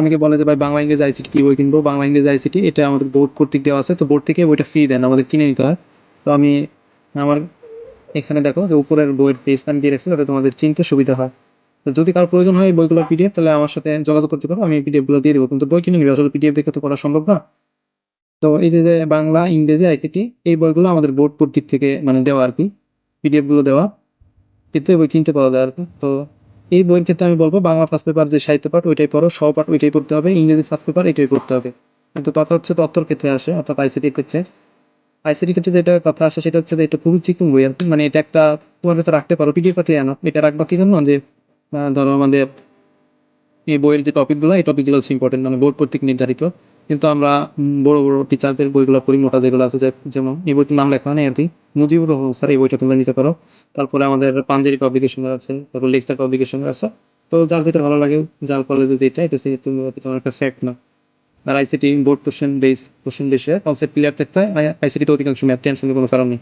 অনেকে বলে যে ভাই বাংলা ইংরেজি আইসিটি কি বই কিনবো, বাংলা ইংরেজি আইসিটি এটা আমাদের বোর্ড কর্তৃক দেওয়া আছে, তো বোর্ড থেকে বইটা ফ্রি দেন, আমাদের কিনে নিতে হয়। তো আমি আমার এখানে দেখো যে উপরের বইয়ের পেজ আমি দিয়ে রাখছি, যাতে তোমাদের চিনতে সুবিধা হয়। তো যদি কারো প্রয়োজন হয় এই বইগুলো পিডিএফ, তাহলে আমার সাথে যোগাযোগ করতে পারো, আমি পিডিএফ গুলো দিয়ে দেবো। কিন্তু বই কিনে নিবে, আসলে পিডিএফ দেখে তো পড়া সম্ভব না। তো এই যে যে বাংলা ইংরেজি আইসিটি এই বইগুলো আমাদের বোর্ড কর্তৃক থেকে মানে দেওয়া আর কি, পিডিএফ গুলো দেওয়া, কিন্তু এই বই কিনতে পাওয়া যায় আর কি। তো এই বইয়ের ক্ষেত্রে আমি বলবো বাংলা ফার্স্ট পেপার যে সাহিত্য পাঠ ওইটাই পড়ো, সহ পাঠ ওইটাই পড়তে হবে, ইংরেজি ফার্স্ট পেপার এটাই পড়তে হবে। কিন্তু কথা হচ্ছে তথ্যর ক্ষেত্রে আসে, অর্থাৎ আইসিটির ক্ষেত্রে, আইসিটির ক্ষেত্রে যেটা কথা আসে সেটা হচ্ছে যে এটা খুবই চিকন বই আর কি, মানে এটা একটা তোমার কাছে রাখতে পারো, পিডিএফ পাঠিয়ে আনো, এটা রাখবা কি জন্য যে ধরো আমাদের এই বইয়ের যে টপিকগুলো, এই টপিকগুলো হচ্ছে ইম্পর্টেন্ট, মানে বোর্ড কর্তৃক নির্ধারিত। কিন্তু আমরা বড় বড় টিচারদের বইগুলো পড়ি, মোটা যেগুলো আছে, যেমন এই বইটির নাম লেখা নেই আর কি, মুজিবুর রহমান স্যার, এই বইটা তোমরা নিতে পারো। তারপরে আমাদের পাঞ্জেরি পাবলিকেশন আছে, তারপর লেকচার পাবলিকেশন আছে। তো যার যেটা ভালো লাগে, যার ফলে যদি এটা সে তুমি তোমার একটা ফ্যাক্ট না। আর ICT board question base, question বেসে কনসেপ্ট ক্লিয়ার থাকতে হয়, আইসিটি তো অধিকাংশ ম্যাথ টেনশনের কোনো কারণ নেই।